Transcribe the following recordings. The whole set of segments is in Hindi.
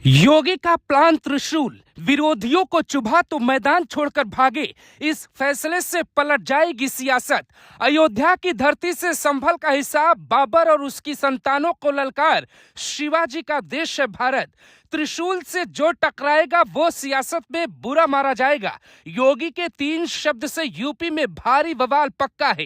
योगी का प्लान त्रिशूल, विरोधियों को चुभा तो मैदान छोड़कर भागे। इस फैसले से पलट जाएगी सियासत। अयोध्या की धरती से संभल का हिसाब, बाबर और उसकी संतानों को ललकार। शिवाजी का देश है भारत। त्रिशूल से जो टकराएगा वो सियासत में बुरा मारा जाएगा। योगी के 3 शब्द से यूपी में भारी बवाल पक्का है।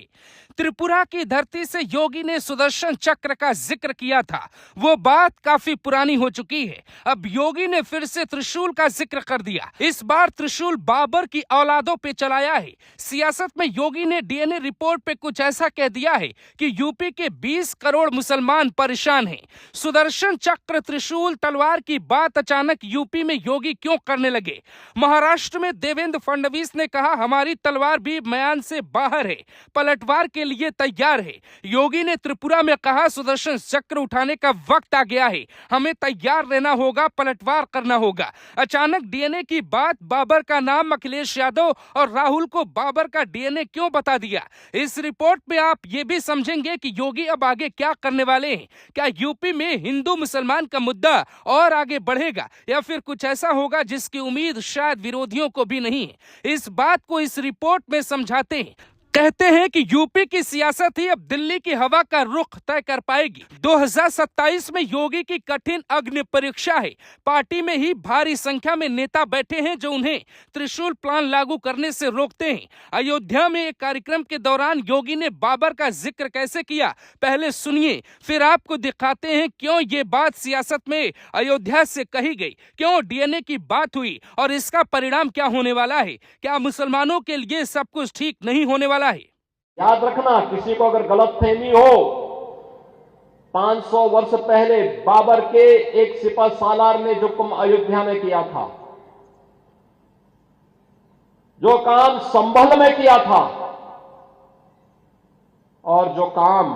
त्रिपुरा की धरती से योगी ने सुदर्शन चक्र का जिक्र किया था, वो बात काफी पुरानी हो चुकी है। अब योगी ने फिर से त्रिशूल का जिक्र कर दिया। इस बार त्रिशूल बाबर की औलादों पे चलाया है। सियासत में योगी ने डीएनए रिपोर्ट पे कुछ ऐसा कह दिया है कि यूपी के 20 करोड़ मुसलमान परेशान हैं। सुदर्शन चक्र, त्रिशूल, तलवार की बात अचानक यूपी में योगी क्यों करने लगे? महाराष्ट्र में देवेंद्र फडणवीस ने कहा, हमारी तलवार भी म्यान से बाहर है, पलटवार के लिए तैयार है। योगी ने त्रिपुरा में कहा, सुदर्शन चक्र उठाने का वक्त आ गया है, हमें तैयार रहना होगा, पलटवार करना होगा। अचानक डीएनए की बात, बाबर का नाम, अखिलेश यादव और राहुल को बाबर का डीएनए क्यों बता दिया? इस रिपोर्ट में आप ये भी समझेंगे कि योगी अब आगे क्या करने वाले हैं। क्या यूपी में हिंदू मुसलमान का मुद्दा और आगे बढ़ेगा या फिर कुछ ऐसा होगा जिसकी उम्मीद शायद विरोधियों को भी नहीं है? इस बात को इस रिपोर्ट में समझाते हैं। कहते हैं कि यूपी की सियासत ही अब दिल्ली की हवा का रुख तय कर पाएगी। 2027 में योगी की कठिन अग्नि परीक्षा है। पार्टी में ही भारी संख्या में नेता बैठे हैं जो उन्हें त्रिशूल प्लान लागू करने से रोकते हैं। अयोध्या में एक कार्यक्रम के दौरान योगी ने बाबर का जिक्र कैसे किया, पहले सुनिए, फिर आपको दिखाते हैं क्यों ये बात सियासत में अयोध्या से कही गई, क्यों डीएनए की बात हुई और इसका परिणाम क्या होने वाला है। क्या मुसलमानों के लिए सब कुछ ठीक नहीं होने वाला है? याद रखना, किसी को अगर गलतफहमी हो, 500 वर्ष पहले बाबर के एक सिपह सालार ने जो काम अयोध्या में किया था, जो काम संभल में किया था और जो काम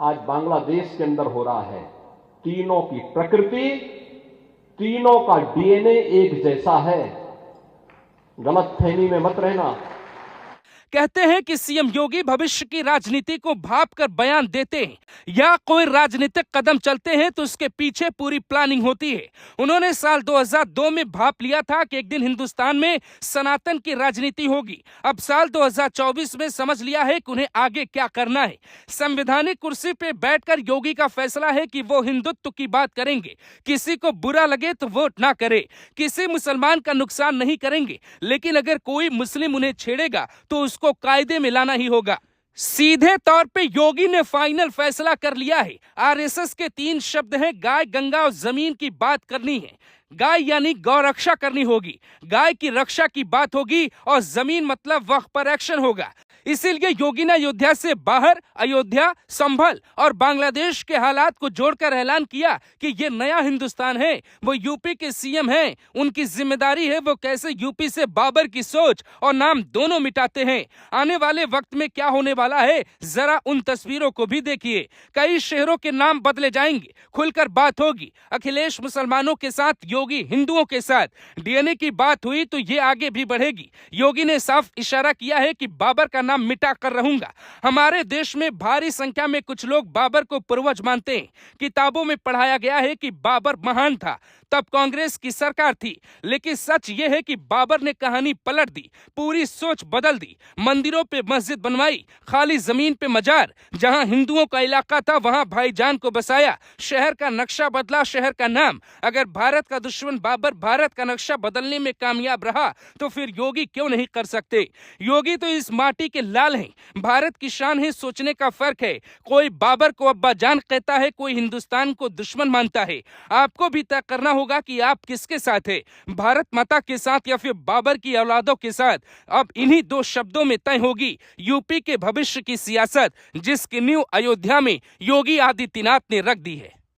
आज बांग्लादेश के अंदर हो रहा है, तीनों की प्रकृति, तीनों का डीएनए एक जैसा है। गलतफहमी में मत रहना। कहते हैं कि सीएम योगी भविष्य की राजनीति को भांपकर बयान देते हैं या कोई राजनीतिक कदम चलते हैं तो उसके पीछे पूरी प्लानिंग होती है। उन्होंने साल 2002 में भांप लिया था कि एक दिन हिंदुस्तान में सनातन की राजनीति होगी। अब साल 2024 में समझ लिया है कि उन्हें आगे क्या करना है। संवैधानिक कुर्सी पे बैठकर योगी का फैसला है कि वो हिंदुत्व की बात करेंगे। किसी को बुरा लगे तो वोट ना करे, किसी मुसलमान का नुकसान नहीं करेंगे, लेकिन अगर कोई मुस्लिम उन्हें छेड़ेगा तो को कायदे में लाना ही होगा। सीधे तौर पे योगी ने फाइनल फैसला कर लिया है। आरएसएस के 3 शब्द हैं, गाय, गंगा और जमीन की बात करनी है। गाय यानी गौ रक्षा करनी होगी, गाय की रक्षा की बात होगी और जमीन मतलब वक्त पर एक्शन होगा। इसीलिए योगी ने अयोध्या से बाहर, अयोध्या, संभल और बांग्लादेश के हालात को जोड़कर ऐलान किया कि ये नया हिंदुस्तान है। वो यूपी के सीएम हैं, उनकी जिम्मेदारी है वो कैसे यूपी से बाबर की सोच और नाम दोनों मिटाते हैं। आने वाले वक्त में क्या होने वाला है, जरा उन तस्वीरों को भी देखिए। कई शहरों के नाम बदले जाएंगे, खुलकर बात होगी। अखिलेश मुसलमानों के साथ, योगी हिंदुओं के साथ। डीएनए की बात हुई तो ये आगे भी बढ़ेगी। योगी ने साफ इशारा किया है कि बाबर का नाम मिटा कर रहूंगा। हमारे देश में भारी संख्या में कुछ लोग बाबर को पूर्वज मानते हैं। किताबों में पढ़ाया गया है कि बाबर महान था, तब कांग्रेस की सरकार थी, लेकिन सच यह है कि बाबर ने कहानी पलट दी, पूरी सोच बदल दी। मंदिरों पे मस्जिद बनवाई, खाली जमीन पे मजार, जहां हिंदुओं का इलाका था वहां भाईजान को बसाया, शहर का नक्शा बदला, शहर का नाम। अगर भारत का दुश्मन बाबर भारत का नक्शा बदलने में कामयाब रहा तो फिर योगी क्यों नहीं कर सकते? योगी तो इस माटी के लाल हैं, भारत की शान है। सोचने का फर्क है, कोई बाबर को अब्बा जान कहता है, कोई हिंदुस्तान को दुश्मन मानता है। आपको भी तय करना होगा कि आप किसके साथ है, भारत माता के साथ या फिर बाबर की औलादों के साथ। अब इन्हीं 2 शब्दों में तय होगी यूपी के भविष्य की सियासत, जिसकी नींव अयोध्या में योगी आदित्यनाथ ने रख दी है।